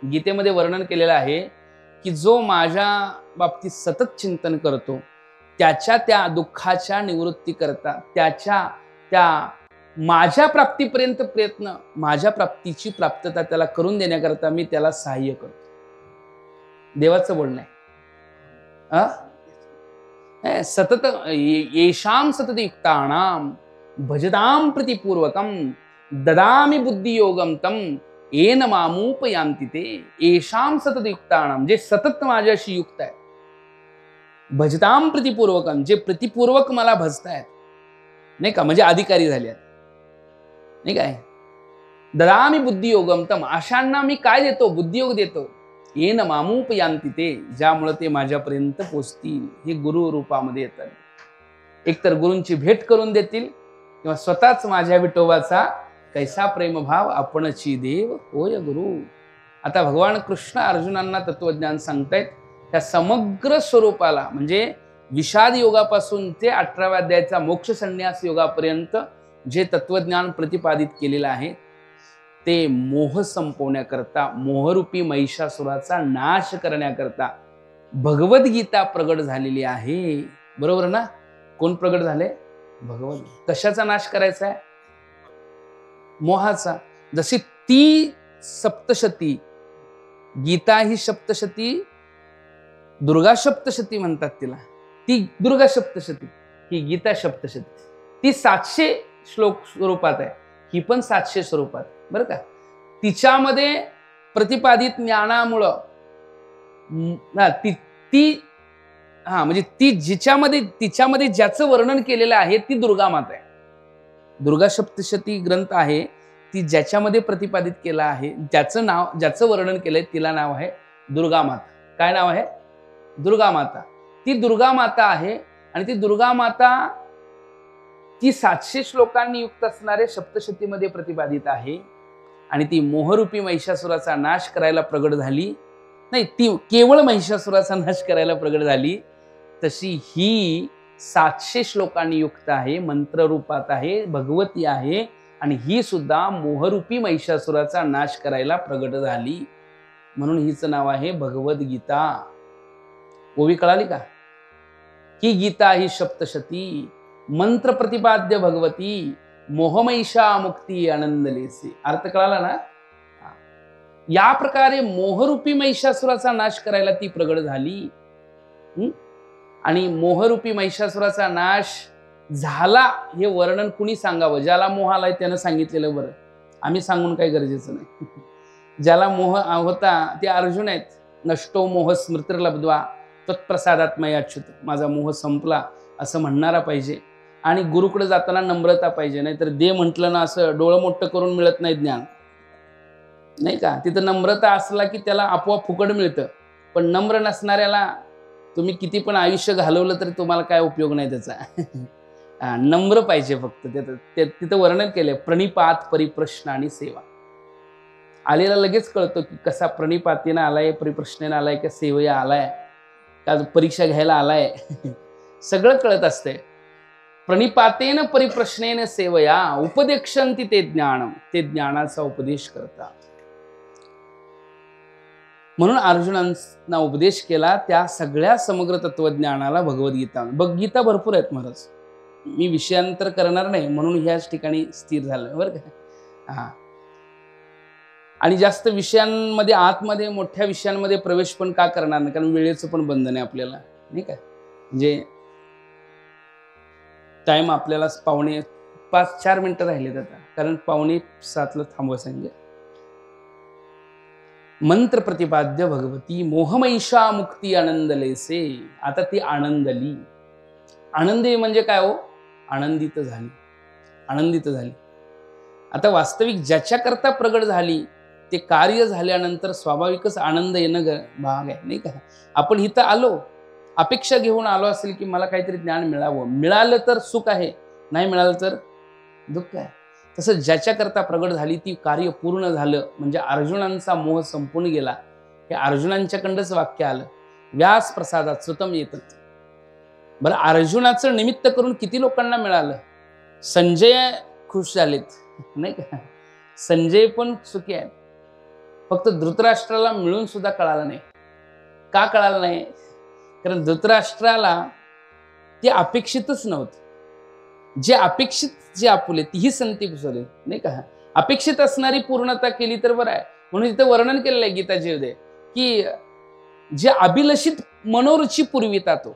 गीतेमध्ये वर्णन केलेलं आहे की जो माझ्या बाबतीत सतत चिंतन करतो, त्याच्या त्या दुःखाच्या निवृत्ती करता, त्याच्या त्या माझ्या प्राप्तीपर्यंत प्रयत्न, माझ्या प्राप्तीची प्राप्तता त्याला करून देण्याकरता मी त्याला सहाय्य करतो. देवाचं बोलणं आहे. सतत येषां सतत युक्तानां भजतां प्रतिपूर्वकं ददामि बुद्धियोगं तं येन मामुपयान्ति ते. येषां सतत युक्तानां, जे सतत माझ्याशी युक्त आहे. भजतां प्रतिपूर्वकं, जे प्रतिपूर्वक मला भजतायत, नाही का? म्हणजे अधिकारी झाले आहेत, नाही काय? ददामि बुद्धियोगम तम, अशांना मी काय देतो? बुद्धियोग देतो. येन मामुपयान्ति ते, ज्यामुळे ते माझ्यापर्यंत पोचतील. हे गुरु रूपामध्ये येतात. एकतर गुरूंची भेट करून देतील किंवा स्वतःच माझ्या विठोबाचा कैसा प्रेमभाव, आपणची देव होय गुरु. आता भगवान कृष्ण अर्जुनांना तत्वज्ञान सांगतायत. त्या समग्र स्वरूपाला म्हणजे विषाद योगापासून ते 18व्या अध्यायाचा मोक्ष संन्यास योगापर्यंत जे तत्वज्ञान प्रतिपादित केलेलं आहे, ते मोह संपवण्याकरता, मोहरूपी महिषासुराचा नाश करण्याकरता भगवद्गीता प्रगट झालेली आहे. बरोबर ना? कोण प्रगट झाले? भगवद्गीता. कशाचा नाश करायचा आहे? मोहाचा. जशी ती सप्तशती, गीता ही सप्तशती, दुर्गा सप्तशती म्हणतात तिला, ती दुर्गा सप्तशती, ही गीता सप्तशती. ती 700 श्लोक स्वरूपात आहे, ही पण 700 स्वरूपात, बरं का? तिच्यामध्ये प्रतिपादित ज्ञानामुळं ती हा, म्हणजे ती तिच्यामध्ये ज्याचं वर्णन केलेलं आहे ती दुर्गा माता आहे. दुर्गा सप्तशती ग्रंथ आहे, ती ज्याच्यामध्ये प्रतिपादित केला आहे, ज्याचं वर्णन केलंय तिला नाव आहे दुर्गा माता. काय नाव आहे? दुर्गा माता. ती दुर्गा माता आहे आणि ती दुर्गा माता ती 700 श्लोकांनी युक्त असणाऱ्या सप्तशतीमध्ये प्रतिपादित आहे आणि ती मोहरूपी महिषासुराचा नाश करायला प्रगट झाली. नाही, ती केवळ महिषासुराचा नाश करायला प्रगट झाली. तशी ही 700 श्लोकांनी युक्त आहे, मंत्ररूपात आहे, भगवती आहे आणि ही सुद्धा मोहरूपी महिषासुराचा नाश करायला प्रगट झाली. म्हणून हिचं नाव आहे भगवद्गीता. ओवी कळाली का? ही गीता ही सप्तशती मंत्र प्रतिपाद्य भगवती मोहमैषा मुक्ती आनंदलेसे. अर्थ कळाला ना? या प्रकारे मोहरूपी महिषासुराचा नाश करायला ती प्रगट झाली. आणि मोहरूपी महिषासुराचा नाश झाला हे वर्णन कुणी सांगावं? ज्याला मोह आलाय त्यानं सांगितलेलं बरं. आम्ही सांगून काही गरजेचं नाही. ज्याला मोह होता ते अर्जुन आहेत. नष्टो मोह स्मृतिर्लब्ध्वा तत्प्रसादात मया अच्युत. माझा मोह संपला असं म्हणणारा पाहिजे. आणि गुरुकडे जाताना नम्रता पाहिजे. नाहीतर दे म्हटलं ना असं डोळं मोठं करून मिळत नाही ज्ञान, नाही का? तिथं नम्रता असला की त्याला आपोआप फुकट मिळतं. पण नम्र नसणाऱ्याला तुम्ही किती पण आयुष्य घालवलं तरी तुम्हाला काय उपयोग नाही त्याचा. नम्र पाहिजे फक्त. तिथं वर्णन केलंय प्रणिपात, परिप्रश्न आणि सेवा. आलेला लगेच कळतो की कसा प्रणिपातीनं आलाय, परिप्रश्नेनं आलाय, का सेवया आलाय, का परीक्षा घ्यायला आलाय. सगळं कळत असतंय. प्रणिपातेन परिप्रश्नेन सेवया उपदेक्षन्ति ते ज्ञानम. ते ज्ञानाचा उपदेश करतात. म्हणून अर्जुनांना उपदेश केला त्या सगळ्या समग्र तत्वज्ञानाला भगवद्गीता. गीता भरपूर आहेत महाराज. मी विषयांतर करणार नाही म्हणून ह्याच ठिकाणी स्थिर झालं बरं का. हा, आणि जास्त विषयांमध्ये आतमध्ये मोठ्या विषयांमध्ये प्रवेश पण का करणार नाही? कारण वेळेचं पण बंधन आहे आपल्याला, नाही का? म्हणजे टाइम आपल्याला 5-4 मिनिटं राहिले आता, कारण 6:45 थांबवा सांगे. मंत्र प्रतिपाद्य भगवती मोहमैषा मुक्ती आनंदलेसे. आता ती आनंदली. आनंदी म्हणजे काय हो? आनंदित झाली. आनंदित झाली. आता वास्तविक ज्याच्याकरता प्रगट झाली ते कार्य झाल्यानंतर स्वाभाविकच आनंद येणं भाग आहे, नाही का? आपण इथं आलो, अपेक्षा घेऊन आलो असेल की मला काहीतरी ज्ञान मिळावं. मिळालं तर सुख आहे, नाही मिळालं तर दुःख आहे. तसं ज्याच्याकरता प्रगट झाली ती कार्य पूर्ण झालं म्हणजे अर्जुनांचा मोह संपून गेला. हे अर्जुनांच्याकडंच वाक्य आलं. व्यास प्रसादात सुतम येतात. बरं, अर्जुनाचं निमित्त करून किती लोकांना मिळालं? संजय खुश झालेत, नाही का? संजय पण सुखी आहे. फक्त धृतराष्ट्राला मिळून सुद्धा कळालं नाही. का कळालं नाही? कारण धृतराष्ट्राला ते अपेक्षितच नव्हतं. जे अपेक्षित जे आपुले तीही संती घुसवली, नाही का? अपेक्षित असणारी पूर्णता केली तर बरं आहे. म्हणून इथं वर्णन केलेलं आहे गीताजीमध्ये की जे अभिलषित मनोरुची पुरविता तो.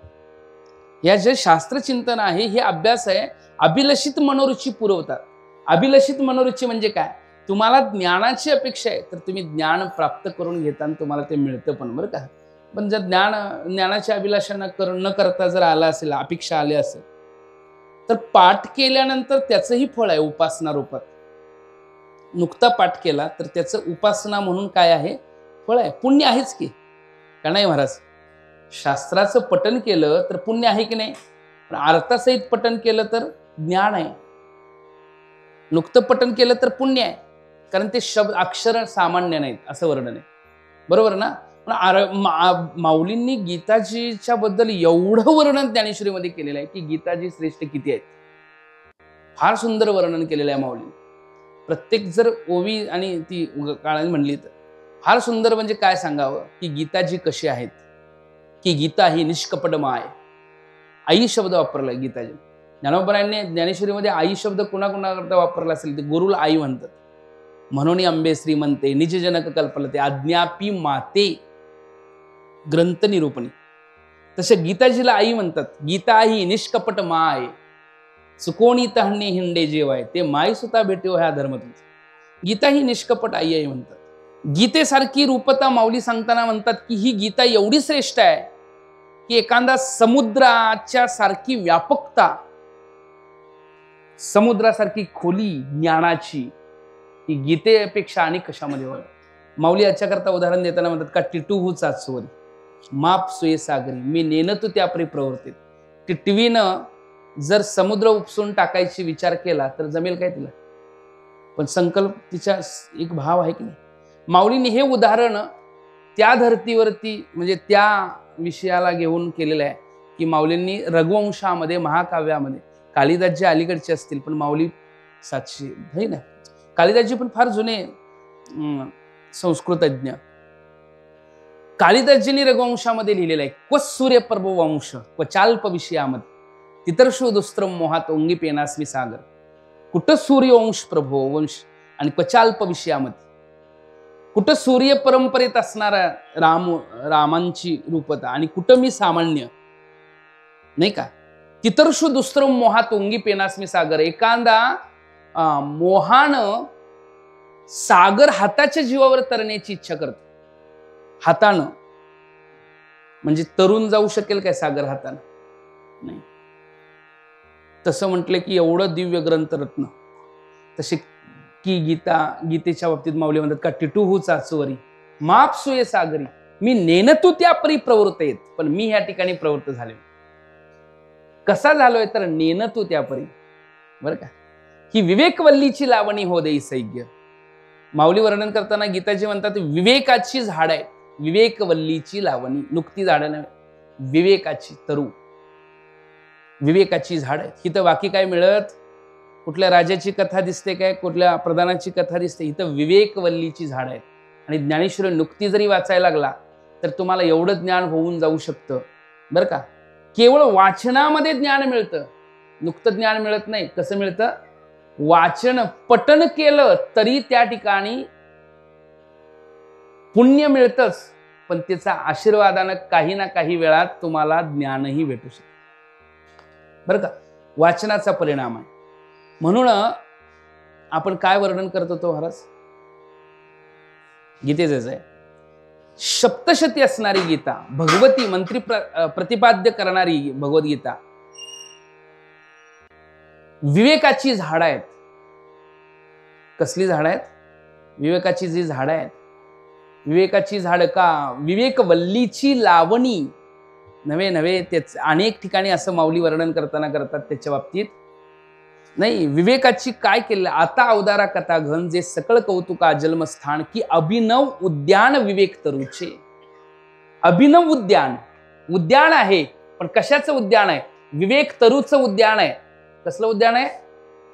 या जे शास्त्रचिंतन आहे हे अभ्यास आहे, अभिलषित मनोरुची पुरवतात. अभिलषित मनोरुची म्हणजे काय? तुम्हाला ज्ञानाची अपेक्षा आहे तर तुम्ही ज्ञान प्राप्त करून घेताना तुम्हाला ते मिळतं पण, बरं का? पण जर ज्ञानाची अभिलाषा न करता जर आला असेल, अपेक्षा आली असेल, तर पाठ केल्यानंतर त्याचंही फळ आहे उपासना रूपात. नुकता पाठ केला तर त्याचं उपासना म्हणून काय आहे? फळ आहे. पुण्य आहेच की, का नाही महाराज? शास्त्राचं पठन केलं तर पुण्य आहे की नाही? पण अर्थासहित पठन केलं तर ज्ञान आहे. नुकतं पठन केलं तर पुण्य आहे, कारण ते शब्द अक्षर सामान्य नाहीत असं वर्णन आहे. बरोबर ना? पण माऊलींनी गीताजीच्या बद्दल एवढं वर्णन ज्ञानेश्वरीमध्ये केलेलं आहे की गीताजी श्रेष्ठ किती आहेत. फार सुंदर वर्णन केलेलं आहे माऊली. प्रत्येक जर ओवी आणि ती काळाने म्हणली तर फार सुंदर. म्हणजे काय सांगावं की गीताजी कशी आहेत? की गीता ही निष्कपट माय. आई शब्द वापरलाय गीताजी. ज्ञानोबरायांनी ज्ञानेश्वरीमध्ये आई शब्द कुणाकुणाकरता वापरला असेल ते गुरुला आई म्हणतात. म्हणून अंबे श्रीमंते निजजनक कल्पलते आज्ञापी माते ग्रंथ निरूपणी. तसे गीताजीला आई म्हणतात. गीता ही निष्कपट माय चुकोणी तहणे हिंडे जेवाय ते माय सुता भेटेव ह्या धर्म तुमचा. गीता ही निष्कपट आई आहे म्हणतात. गीतेसारखी रूपता माऊली सांगताना म्हणतात की ही गीता एवढी श्रेष्ठ आहे की एखादा समुद्राच्या सारखी व्यापकता, समुद्रासारखी खोली ज्ञानाची ही गीतेपेक्षा आणि कशामध्ये होय. माऊली याच्याकरता उदाहरण देताना म्हणतात का टिटू चाचवरी माप सोये सागरी मी नेनतो त्या परी प्रवृत्तीत. टिटवीनं जर समुद्र उपसून टाकायची विचार केला तर जमेल काय तिला? पण संकल्प तिच्या एक भाव आहे की नाही. माऊलींनी हे उदाहरण त्या धर्तीवरती म्हणजे त्या विषयाला घेऊन केलेलं आहे की माऊलींनी रघुवंशामध्ये महाकाव्यामध्ये कालिदासजी अलीकडचे असतील पण माऊली 700 नाही ना. कालिदासजी पण फार जुने संस्कृतज्ञ. कालिदासजींनी रघुवंशामध्ये लिहिलेलं आहे क्व सूर्यपर्व वंश क्वचाल्प विषयामध्ये तितर्षु दुस्त्रम मोहात ओंगी पेनास्मी सागर. कुठं सूर्यवंश प्रभो वंश आणि क्वचाल्प विषयामध्ये कुठं सूर्य परंपरेत असणारा रामांची रूपता आणि कुठं मी सामान्य नाही का. तितर्षु दुस्त्रम मोहात ओंगी पेनास्मी सागर. एखादा मोहानं सागर हाताच्या जीवावर तरण्याची इच्छा करतो. हातानं म्हणजे तरुण जाऊ शकेल काय सागर हातानं? नाही. तसं म्हटलं की एवढं दिव्य ग्रंथ रत्न. तसे की गीतेच्या बाबतीत माऊली म्हणतात का टिटू चाचवरी माप सोये सागरी मी नेनतो त्या परी प्रवृत्त येत. पण मी ह्या ठिकाणी प्रवृत्त झाले. कसा झालोय तर नेनतो त्या परी. बरं का. ही विवेकवल्लीची लावणी हो देई सैग्य. माऊली वर्णन करताना गीताजी म्हणतात विवेकाची झाड आहे. विवेकवल्लीची लावणी नुकती झाड नाही, विवेकाची तरू विवेकाची झाड आहे. इथं बाकी काय मिळत? कुठल्या राजाची कथा दिसते काय? कुठल्या प्रधानाची कथा दिसते? इथं विवेकवल्लीची झाड आहे. आणि ज्ञानेश्वर नुकती जरी वाचायला लागला तर तुम्हाला एवढं ज्ञान होऊन जाऊ शकतं. बरं का. केवळ वाचनामध्ये ज्ञान मिळतं, नुकतं ज्ञान मिळत नाही. कसं मिळतं? वाचन पठण केलं तरी त्या ठिकाणी पुण्य मिळतंच, पण त्याचा आशीर्वादानं काही ना काही वेळात तुम्हाला ज्ञानही भेटू शकतं. बरं का. वाचनाचा परिणाम आहे. म्हणून आपण काय वर्णन करत होतो महाराज? गीतेच आहे. सप्तशती असणारी गीता, भगवती मंत्री प्रतिपाद्य करणारी भगवद्गीता विवेकाची झाड आहेत. कसली झाड आहेत? विवेकाची जी झाड आहेत. विवेकाची झाड का विवेकवल्लीची लावणी नव्हे नव्हे. तेच अनेक ठिकाणी असं माऊली वर्णन करताना करतात त्याच्या बाबतीत नाही. विवेकाची काय केलं? आता अवतारा कथा घन जे सकळ कौतुका जन्मस्थान की अभिनव उद्यान विवेक तरुचे. अभिनव उद्यान, उद्यान आहे पण कशाचं उद्यान आहे? विवेक तरुचं उद्यान आहे. कसलं उद्यान आहे?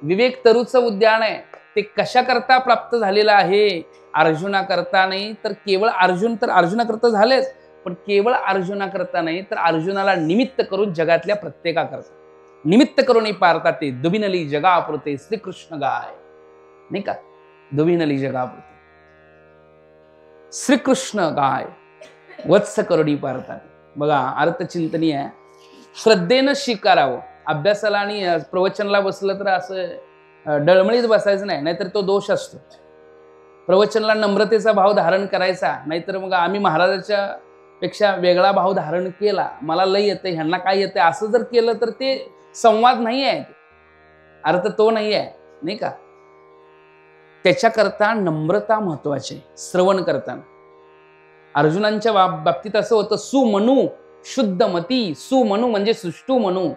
विवेक तरुचं उद्यान आहे. ते कशा करता प्राप्त झालेलं आहे? अर्जुना करता नाही तर केवळ अर्जुन तर अर्जुना करता झालेच, पण केवळ अर्जुना करता नाही तर अर्जुनाला निमित्त करून जगातल्या प्रत्येका करता निमित्त करून पारता ते दुबिनली जगापुरते श्रीकृष्ण गाय नाही का. दुबिनली जगापुरते श्रीकृष्ण गाय वत्स करुणी पारता. बघा अर्थचिंतनीय आहे. श्रद्धेनं स्वीकारावं. अभ्यासाला आणि प्रवचनला बसलं तर असं डळमळीत बसायचं नाही, नाहीतर तो दोष असतो. प्रवचनला नम्रतेचा भाव धारण करायचा, नाहीतर मग आम्ही महाराजाच्या पेक्षा वेगळा भाव धारण केला, मला लय येते ह्यांना काय येते असं जर केलं तर ते संवाद नाही आहे. अर्थ तो नाही आहे नाही का. त्याच्याकरता नम्रता महत्वाची आहे. श्रवण करताना अर्जुनांच्या बाबतीत असं होतं सुमनु शुद्ध मती. सुमनु म्हणजे सुष्टू मनू.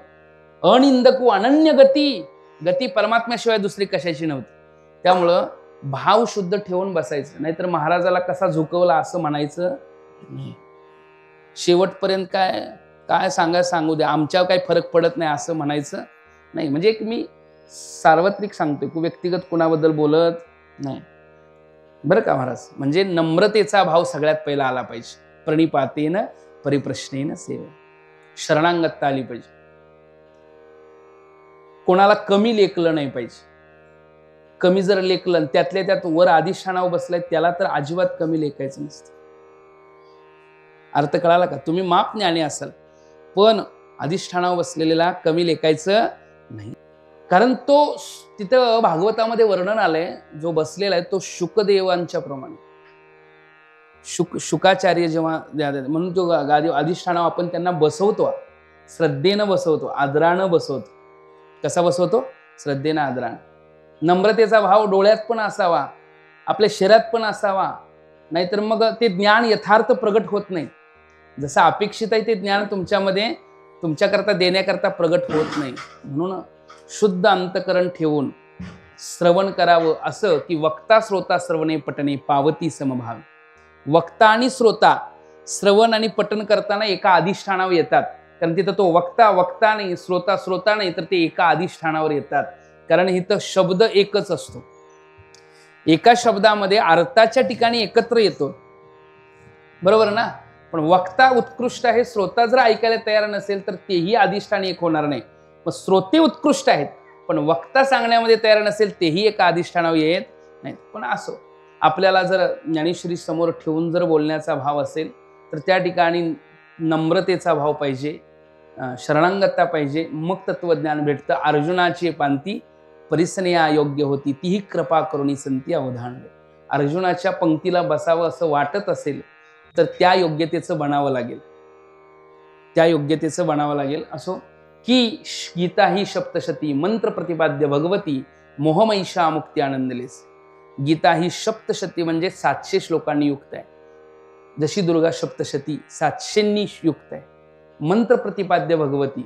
अनिंदकू अनन्य गती. गती परमात्म्याशिवाय दुसरी कशाची नव्हती. त्यामुळं भाव शुद्ध ठेवून बसायचं, नाहीतर महाराजाला कसा झुकवला असं म्हणायचं नाही. शेवटपर्यंत काय काय सांगू द्या, आमच्यावर काही फरक पडत नाही असं म्हणायचं नाही. म्हणजे एक मी सार्वत्रिक सांगतोय, व्यक्तिगत कुणाबद्दल बोलत नाही. बरं का महाराज. म्हणजे नम्रतेचा भाव सगळ्यात पहिला आला पाहिजे. प्रणिपातेन परिप्रश्नेन सेवा. शरणांगतता आली पाहिजे. कोणाला कमी लेखलं नाही पाहिजे. कमी जर लेखलं त्यातल्या त्यात वर अधिष्ठानावर बसलाय त्याला तर अजिबात कमी लेखायचं नसतं. अर्थ कळाला का? तुम्ही माप ज्ञानी असाल पण अधिष्ठानावर बसलेला कमी लेखायचं नाही. कारण तो तिथं भागवतामध्ये वर्णन आलंय, जो बसलेला आहे तो शुकदेवांच्या प्रमाणे. शुकाचार्य जेव्हा म्हणून तो गादी अधिष्ठानावर आपण त्यांना बसवतो, श्रद्धेनं बसवतो, आदरानं बसवतो. कसा बसवतो? श्रद्धेनं, आदरानं. नम्रतेचा भाव डोळ्यात पण असावा, आपल्या शरीरात पण असावा, नाहीतर मग ते ज्ञान यथार्थ प्रगट होत नाही. जसं अपेक्षित आहे ते ज्ञान तुमच्यामध्ये तुमच्याकरता देण्याकरता प्रगट होत नाही. म्हणून शुद्ध अंतकरण ठेवून श्रवण करावं, असं की वक्ता श्रोता श्रवणे पठणे पावती समभाव. वक्ता आणि श्रोता श्रवण आणि पठण करताना एका अधिष्ठानावर येतात. कारण तिथं तो वक्ता वक्ता नाही, श्रोता श्रोता नाही, तर ते एका अधिष्ठानावर येतात. कारण इथं शब्द एकच असतो. एका शब्दामध्ये अर्थाच्या ठिकाणी एकत्र येतो, बरोबर ना. पण वक्ता उत्कृष्ट आहे, श्रोता जर ऐकायला तयार नसेल तर तेही अधिष्ठान एक होणार नाही. मग श्रोते उत्कृष्ट आहेत, पण वक्ता सांगण्यामध्ये तयार नसेल तेही एका अधिष्ठानावर येत नाही. पण असो, आपल्याला जर ज्ञानेश्वरी समोर ठेवून जर बोलण्याचा भाव असेल तर त्या ठिकाणी नम्रतेचा भाव पाहिजे, शरणांगता पाहिजे, मग तत्वज्ञान भेटतं. अर्जुनाची पांती परिसनया योग्य होती, तीही कृपा करुणी संती अवधान. अर्जुनाच्या पंक्तीला बसावं असं वाटत असेल तर त्या योग्यतेचं बनावं लागेल, त्या योग्यतेचं बनावं लागेल. असो की गीता ही सप्तशती मंत्र प्रतिपाद्य भगवती मोहमैषा मुक्ती आनंदलेस. गीता ही सप्तशती म्हणजे 700 श्लोकांनी युक्त आहे. जशी दुर्गा सप्तशती 700नी युक्त आहे. मंत्र प्रतिपाद्य भगवती,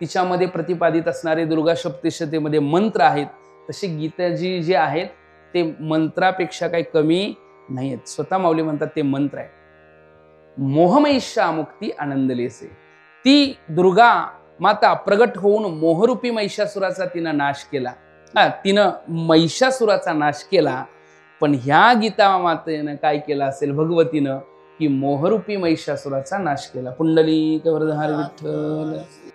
तिच्यामध्ये प्रतिपादित असणारे दुर्गा सप्तशतीमध्ये मंत्र आहेत, तसे गीताजी जे आहेत ते मंत्रापेक्षा काही कमी नाही आहेत. स्वतः माऊली म्हणतात ते मंत्र आहे. मोहमैषा मुक्ती आनंदलेसे. ती दुर्गा माता प्रगट होऊन मोहरूपी महिषासुराचा तिनं नाश केला. तिनं महिषासुराचा नाश केला. पण ह्या गीता मातेनं काय केलं असेल भगवतीनं, की मोहरूपी महिषासुराचा नाश केला. पुंडलिक वरदहरी विठ्ठल.